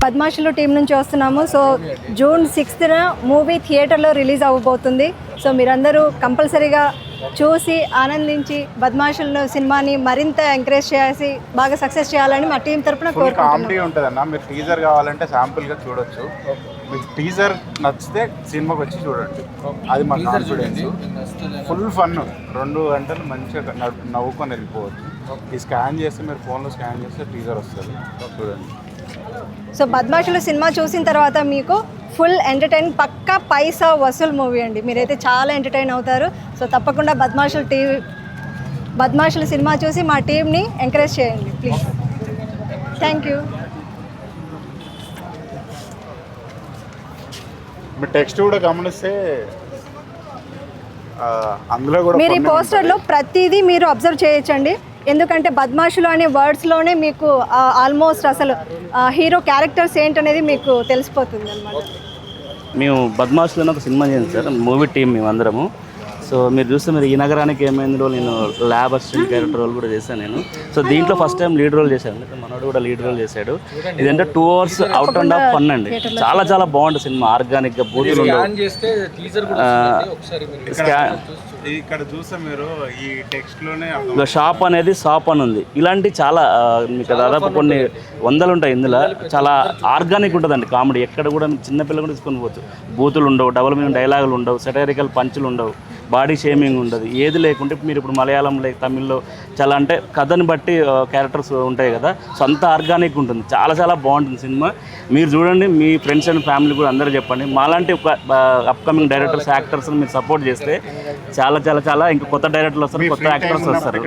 బద్మాషులు team నుంచి వస్తున్నాము. So June 6న movie థియేటర్లో రిలీజ్ అవ్వబోతుంది. సో మీరందరూ కంపల్సరీగా చూసి ఆనందించి బద్మాషులు సినిమాని మరింత ఎంకరేజ్ చేసి బాగా సక్సెస్ చేయాలని మా టీం తరపున కోరుకుంటున్నాం. కామెడీ ఉంటుందన్న, మీరు టీజర్ కావాలంటే శాంపుల్గా చూడొచ్చు. మీకు టీజర్ నచ్చితే సినిమాకి వచ్చి చూడండి, అది మా కాన్ఫిడెన్స్. ఫుల్ ఫన్, 2 గంటలు మంచిగా నవ్వుకొని వెళ్ళిపోవచ్చు. ఈ స్కాన్ చేస్తే, మీరు ఫోన్లో స్కాన్ చేస్తే టీజర్ వస్తుంది, చూడండి. సో బద్మాషులు సినిమా చూసిన తర్వాత మీకు ఫుల్ ఎంటర్టైన్, పక్కా పైసా వసూలు మూవీ అండి. మీరైతే చాలా ఎంటర్టైన్ అవుతారు. సో తప్పకుండా బద్మాషులు సినిమా చూసి మా టీంని ఎంకరేజ్ చేయండి please. Thank you. Me text కూడా గమనిస్తే అందులో కూడా మీరు ఈ పోస్టర్లో ప్రతిదీ మీరు అబ్జర్వ్ చేయొచ్చండి. ఎందుకంటే బద్మాషులు అనే వర్డ్స్లోనే మీకు ఆల్మోస్ట్ అసలు హీరో క్యారెక్టర్స్ ఏంటనేది మీకు తెలిసిపోతుంది అన్నమాట. మేము బద్మాషులు ఒక సినిమా చేయండి సార్, మూవీ టీం మేము అందరము. సో మీరు చూస్తే మీరు ఈ నగరానికి ఏమైందో నేను ల్యాబ్ అసిస్టెంట్ క్యారెక్టర్ రోల్ కూడా చేశాను నేను. సో దీంట్లో ఫస్ట్ టైం లీడ్ రోల్ చేశాను, మనోడు కూడా లీడ్ రోల్ చేశాడు. ఇదంటే 2 hours out and of fun అండి. చాలా చాలా బాగుంటుంది సినిమా, ఆర్గానిక్గా బూతులు ఇక్కడ చూస్తే మీరు ఈ టెక్స్ట్ లోనే షాప్ అనేది షాప్ అని ఉంది. ఇలాంటి చాలా మీకు దాదాపు కొన్ని వందలు ఉంటాయి ఇందులో. చాలా ఆర్గానిక్ ఉంటుందండి కామెడీ. ఎక్కడ కూడా చిన్నపిల్లలు కూడా తీసుకొని పోవచ్చు. బూతులు ఉండవు, డబుల్ మీనింగ్ డైలాగులు ఉండవు, సెటైరికల్ పంచులు ఉండవు, బాడీ షేమింగ్ ఉండదు, ఏది లేకుంటే మీరు ఇప్పుడు మలయాళం లేక తమిళ్లో చాలా అంటే కథని బట్టి క్యారెక్టర్స్ ఉంటాయి కదా. సో అంత ఆర్గానిక్ ఉంటుంది, చాలా చాలా బాగుంటుంది సినిమా. మీరు చూడండి, మీ ఫ్రెండ్స్ అండ్ ఫ్యామిలీ కూడా అందరూ చెప్పండి. మాలాంటి ఒక అప్కమింగ్ డైరెక్టర్స్, యాక్టర్స్ని మీరు సపోర్ట్ చేస్తే చాలా చాలా చాలా ఇంకా కొత్త డైరెక్టర్లు వస్తారు, కొత్త యాక్టర్స్ వస్తారు.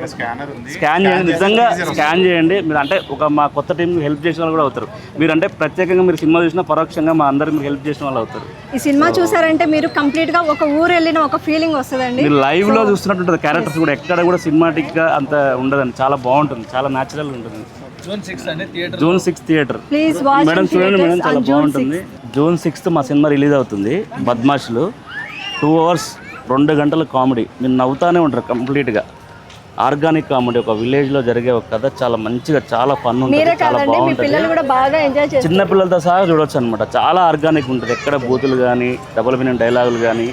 స్కాన్ చేయండి, నిజంగా స్కాన్ చేయండి. మీరు అంటే ఒక మా కొత్త టీంకి హెల్ప్ చేసిన వాళ్ళు కూడా అవుతారు. మీరు అంటే ప్రత్యేకంగా మీరు సినిమా చూసినా పరోక్షంగా మా అందరికి మీరు హెల్ప్ చేసిన వాళ్ళు అవుతారు. ఈ సినిమా చూసారంటే మీరు కంప్లీట్గా ఒక ఊరు వెళ్ళిన ఒక ఫీలింగ్ వస్తుందండి. మీరు లైవ్లో చూస్తున్నట్టు ఉంటుంది. క్యారెక్టర్స్ కూడా ఎక్కడ కూడా సినిమాటిక్గా అంత ఉండదండి, చాలా బాగుంటుంది, చాలా న్యాచురల్గా ఉంటుంది. జూన్ 6 థియేటర్ మేడం, చూడండి మేడం, చాలా బాగుంటుంది. జూన్ 6 మా సినిమా రిలీజ్ అవుతుంది. బద్మాషులు 2 hours 2 గంటల కామెడీ, మీరు నవ్వుతానే ఉంటారు. కంప్లీట్గా ఆర్గానిక్ కామెడీ, ఒక విలేజ్లో జరిగే ఒక కథ, చాలా మంచిగా, చాలా ఫన్ ఉంటుంది, చాలా బాగుంటుంది. చిన్న పిల్లలతో సహా చూడొచ్చు అనమాట. చాలా ఆర్గానిక్ ఉంటుంది, ఎక్కడ బూతులు కానీ, డబుల్ మీనింగ్ డైలాగులు కానీ,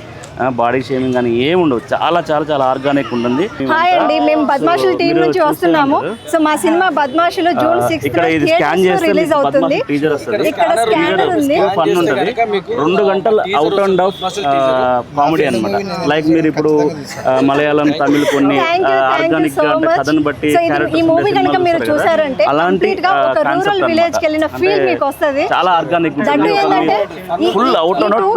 బాడీ షేమింగ్ కానీ ఏమి ఉండవు. చాలా చాలా చాలా ఆర్గానిక్ ఉంటుంది. హాయ్ అండి, మేము బద్మాషులు టీం నుంచి వస్తున్నాము. సో మా సినిమా బద్మాషులు జూన్ 6 ఇక్కడ ఇది స్కాన్ చేస్తే టీజర్ వస్తుంది. ఇక్కడ స్కానర్ ఉంది, ఫన్ ఉంటుంది. 2 గంటలు అవుట్ అండ్ ఆఫ్ కామెడీ అనమాట. లైక్ మీరు ఇప్పుడు మలయాళం, తమిళ్ కొన్ని ఆర్గానిక్ కథను బట్టి ఈ మూవీ కనుక మీరు చూసారంటే అలాంటి రూరల్ విలేజ్ కి వెళ్ళిన ఫీల్ మీకు వస్తుంది. చాలా ఆర్గానిక్ ఉంటుంది. Full out and of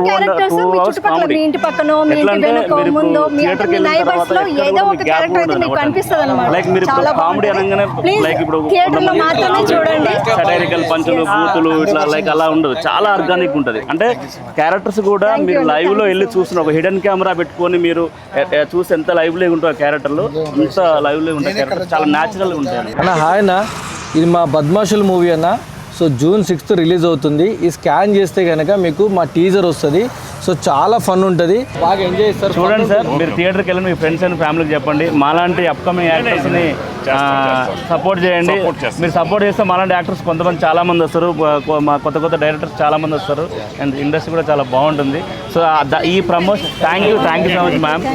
2 hours comedy. ఇంటి పక్కన మీ ఇంటి వెనుక ముందు మీ నైబర్స్ లో ఏదో ఒక క్యారెక్టర్ అయితే మీకు కనిపిస్తుంది అన్నమాట. లైక్ మీరు కామెడీ అనగానే లైక్ ఇప్పుడు థియేటర్ లో మాత్రమే చూడండి. సెటైరికల్ పంచులు, బూతులు ఇట్లా లైక్ అలా ఉండదు, చాలా ఆర్గానిక్ ఉంటుంది. అంటే క్యారెక్టర్స్ కూడా మీరు లైవ్ లో వెళ్ళి చూస్తున్న ఒక హిడెన్ కెమెరా పెట్టుకొని మీరు చూసి ఎంత లైవ్ లో ఉంటాయి క్యారెక్టర్లు, అంత లైవ్ లో ఉంటాయి క్యారెక్టర్, చాలా న్యాచురల్ గా ఉంటాయి అన్న. హాయ్ అన్న, ఇది మా బద్మాషులు మూవీ అన్న. సో జూన్ 6 రిలీజ్ అవుతుంది. ఈ స్కాన్ చేస్తే కనుక మీకు మా టీజర్ వస్తుంది. సో చాలా ఫన్ ఉంటుంది, బాగా ఎంజాయ్ చేస్తారు. చూడండి సార్, మీరు థియేటర్కి వెళ్ళి మీ ఫ్రెండ్స్ అండ్ ఫ్యామిలీకి చెప్పండి. మాలాంటి అప్కమింగ్ యాక్టర్స్ని సపోర్ట్ చేయండి. మీరు సపోర్ట్ చేస్తే మాలాంటి యాక్టర్స్ కొంతమంది చాలామంది వస్తారు, మా కొత్త కొత్త డైరెక్టర్స్ చాలామంది వస్తారు, అండ్ ఇండస్ట్రీ కూడా చాలా బాగుంటుంది. సో ఈ promotion thank you so much ma'am.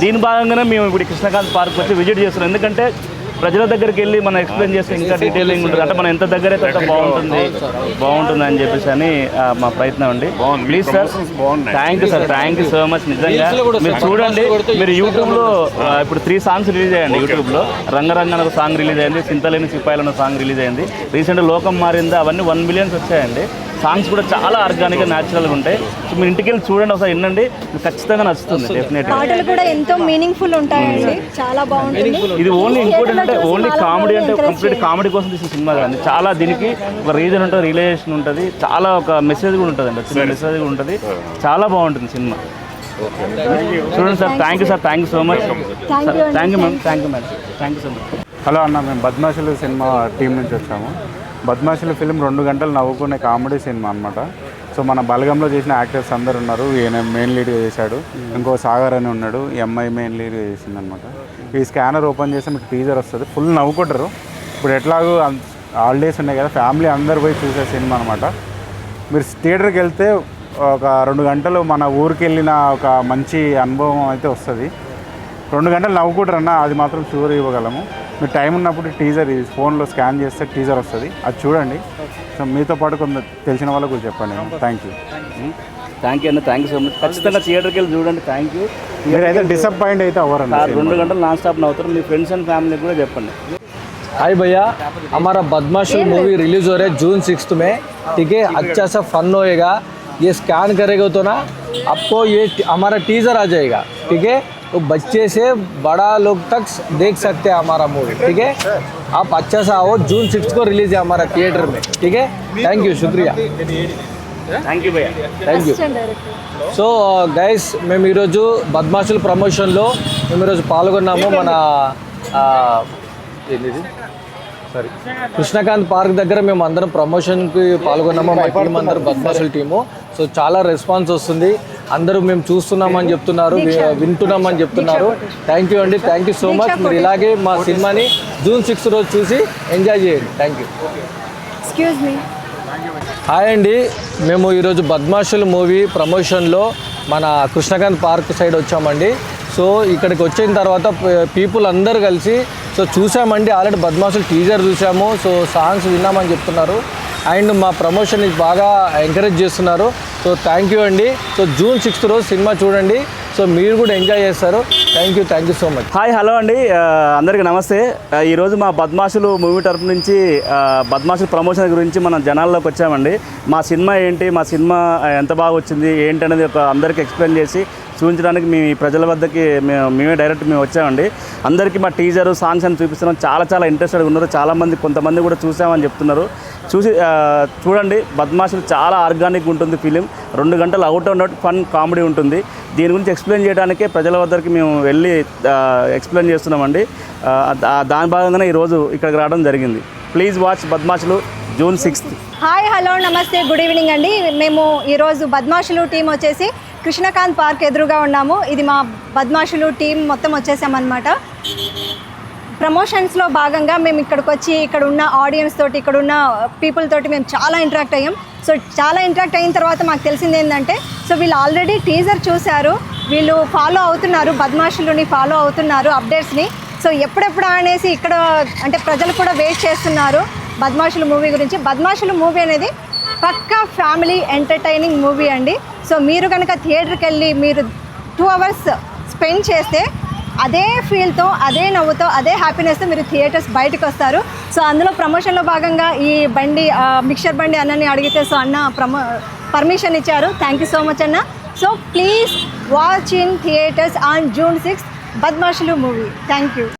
దీని భాగంగానే మేము ఇప్పుడు కృష్ణకాంత్ పార్క్ వచ్చి విజిట్ చేస్తున్నాం. ఎందుకంటే ప్రజల దగ్గరికి వెళ్ళి మనం ఎక్స్ప్లెయిన్ చేస్తే ఇంకా డీటెయిలింగ్ ఉంటుంది. అంటే మనం ఎంత దగ్గర అయితే అంత బాగుంటుంది అని చెప్పేసి అని మా ప్రయత్నం అండి. Please sir, thank you sir, thank you so much. నిజంగా మీరు చూడండి, మీరు యూట్యూబ్లో ఇప్పుడు 3 songs రిలీజ్ అయ్యండి. యూట్యూబ్లో రంగరంగ ఒక సాంగ్ రిలీజ్ అయింది, చింతలేని సిపాయిలు అన్న సాంగ్ రిలీజ్ అయింది. రీసెంట్గా లోకం మారిందా, అవన్నీ 1 million వచ్చాయండి. సాంగ్స్ కూడా చాలా ఆర్గానిక్గా న్యాచురల్గా ఉంటాయి. సో మీరు ఇంటికి వెళ్ళి చూడండి, ఒకసారి వినండి, ఖచ్చితంగా నచ్చుతుంది. డెఫినెట్గా పాటలు కూడా ఎంతో మీనింగ్ఫుల్ ఉంటాయండి, చాలా బాగుంటుంది. ఇది ఓన్లీ ఇంకోటి అంటే ఓన్లీ కామెడీ అంటే కంప్లీట్ కామెడీ కోసం తీసిన సినిమా కాదు. చాలా దీనికి ఒక రీజన్ ఉంటుంది, రిలేషన్ ఉంటుంది, చాలా ఒక మెసేజ్ కూడా ఉంటుంది అండి, చిన్న మెసేజ్ కూడా ఉంటుంది. చాలా బాగుంటుంది సినిమా. చూడండి sir, thank you sir, thank you so much. Thank you ma'am, thank you madam, thank you so much. Hello అన్న, మేము బద్మాషులు సినిమా టీం నుంచి వచ్చాము. బద్మాషులు ఫిల్మ్ 2 గంటలు నవ్వుకునే కామెడీ సినిమా అనమాట. సో మన బలగంలో చేసిన యాక్టర్స్ అందరు ఉన్నారు. ఈయన మెయిన్ లీడ్గా చేశాడు, ఇంకో సాగర్ అని ఉన్నాడు, ఈ అమ్మాయి మెయిన్ లీడ్గా చేసింది అనమాట. ఈ స్కానర్ ఓపెన్ చేస్తే మీకు టీజర్ వస్తుంది, ఫుల్ నవ్వుకుంటారు. ఇప్పుడు ఎట్లాగో హాలిడేస్ ఉన్నాయి కదా, ఫ్యామిలీ అందరు పోయి చూసే సినిమా అనమాట. మీరు థియేటర్కి వెళ్తే ఒక 2 గంటలు మన ఊరికి వెళ్ళిన ఒక మంచి అనుభవం అయితే వస్తుంది. 2 గంటలు నవ్వుకుంటారన్న అది మాత్రం షూర్ ఇవ్వగలము. మీరు టైం ఉన్నప్పుడు టీజర్ ఫోన్లో స్కాన్ చేస్తే టీజర్ వస్తుంది, అది చూడండి. సో మీతో పాటు కొంత తెలిసిన వాళ్ళకు కూడా చెప్పండి. థ్యాంక్ యూ అన్న, థ్యాంక్ యూ సో మచ్. ఖచ్చితంగా థియేటర్కి వెళ్ళి చూడండి. Thank you. మీరైతే డిసప్పాయింట్ అయితే అవ్వరండి. 2 గంటలు నాన్ స్టాప్ నవ్వుతారు. మీ ఫ్రెండ్స్ అండ్ ఫ్యామిలీకి కూడా చెప్పండి. हाय भैया, हमारा बदमाशुल मूवी रिलीज हो रहा है जून 6 में, ठीक है. अच्छा सा फन होएगा. ये स्कैन करेगा तो ना आपको ये हमारा टीजर आ जाएगा, ठीक है. तो बच्चे से बड़ा लोग तक देख सकते हैं हमारा मूवी, ठीक है. आप अच्छा सा आओ. जून 6 को रिलीज है हमारा थिएटर में, ठीक है. थैंक यू, शुक्रिया. థ్యాంక్ యూ భయ్యా. Thank you. సో గైస్, మేము ఈరోజు బద్మాషుల్ ప్రమోషన్లో మేము ఈరోజు పాల్గొన్నాము. మన ఏంటిది సారీ కృష్ణకాంత్ పార్క్ దగ్గర మేము అందరం ప్రమోషన్కి పాల్గొన్నాము. మా టీం అందరూ బద్మాషుల్ టీము. సో చాలా రెస్పాన్స్ వస్తుంది. అందరూ మేము చూస్తున్నామని చెప్తున్నారు, వింటున్నామని చెప్తున్నారు. థ్యాంక్ యూ అండి, థ్యాంక్ యూ సో మచ్. మీరు ఇలాగే మా సినిమాని జూన్ 6 రోజు చూసి ఎంజాయ్ చేయండి. Thank you. Excuse me. Hi అండి, మేము ఈరోజు బద్మాషుల్ మూవీ ప్రమోషన్లో మన కృష్ణకాంత్ పార్క్ సైడ్ వచ్చామండి. సో ఇక్కడికి వచ్చిన తర్వాత పీపుల్ అందరూ కలిసి సో చూసామండి. ఆల్రెడీ బద్మాషుల్ టీజర్ చూసాము. సో సాంగ్స్ విన్నామని చెప్తున్నారు. అండ్ మా ప్రమోషన్ బాగా ఎంకరేజ్ చేస్తున్నారు. సో థ్యాంక్ యూ అండి. సో జూన్ 6 రోజు సినిమా చూడండి. సో మీరు కూడా ఎంజాయ్ చేస్తారు. Thank you so much. Hi, hello అండి, అందరికీ నమస్తే. ఈరోజు మా బద్మాషులు మూవీ తరపు నుంచి బద్మాషులు ప్రమోషన్ గురించి మనం జనాల్లోకి వచ్చామండి. మా సినిమా ఏంటి, మా సినిమా ఎంత బాగా వచ్చింది ఏంటి అనేది ఒక అందరికీ ఎక్స్ప్లెయిన్ చేసి చూపించడానికి మీ ప్రజల వద్దకి మేమే డైరెక్ట్ వచ్చామండి. అందరికీ మా టీజరు సాంగ్స్ అని చూపిస్తున్నాం. చాలా ఇంట్రెస్టెడ్గా ఉన్నారు. చాలామంది కొంతమంది కూడా చూసామని చెప్తున్నారు. చూడండి. బద్మాషులు చాలా ఆర్గానిక్ ఉంటుంది ఫిలిం. 2 గంటలు out and out fun comedy ఉంటుంది. దీని గురించి ఎక్స్ప్లెయిన్ చేయడానికే ప్రజల వద్దకి మేము వెళ్ళి ఎక్స్ప్లెయిన్ చేస్తున్నామండి. దాని భాగంగానే ఈరోజు ఇక్కడికి రావడం జరిగింది. Please watch Badmashulu June 6. Hi, hello, నమస్తే, గుడ్ ఈవినింగ్ అండి. మేము ఈరోజు బద్మాషులు టీం వచ్చేసి కృష్ణకాంత్ పార్క్ ఎదురుగా ఉన్నాము. ఇది మా బద్మాషులు టీం మొత్తం వచ్చేసామన్నమాట. ప్రమోషన్స్లో భాగంగా మేము ఇక్కడికి వచ్చి ఇక్కడ ఉన్న ఆడియన్స్ తోటి, ఇక్కడ ఉన్న పీపుల్ తోటి మేము చాలా ఇంటరాక్ట్ అయ్యాం. సో చాలా ఇంటరాక్ట్ అయిన తర్వాత మాకు తెలిసింది ఏంటంటే, సో వీళ్ళు ఆల్రెడీ టీజర్ చూశారు, వీళ్ళు ఫాలో అవుతున్నారు, బద్మాషులుని ఫాలో అవుతున్నారు అప్డేట్స్ని. సో ఎప్పుడెప్పుడు అనేసి ఇక్కడ అంటే ప్రజలు కూడా వెయిట్ చేస్తున్నారు బద్మాషులు మూవీ గురించి. బద్మాషులు మూవీ అనేది పక్కా ఫ్యామిలీ ఎంటర్టైనింగ్ మూవీ అండి. సో మీరు కనుక థియేటర్కి వెళ్ళి మీరు 2 అవర్స్ స్పెండ్ చేస్తే అదే ఫీల్తో, అదే నవ్వుతో, అదే హ్యాపీనెస్తో మీరు థియేటర్స్ బయటకు వస్తారు. సో అందులో ప్రమోషన్లో భాగంగా ఈ బండి మిక్చర్ బండి అన్నని అడిగితే సో అన్న పర్మిషన్ ఇచ్చారు. థ్యాంక్ యూ సో మచ్ అన్న. So please watch in theatres on June 6 Badmashulu movie. Thank you.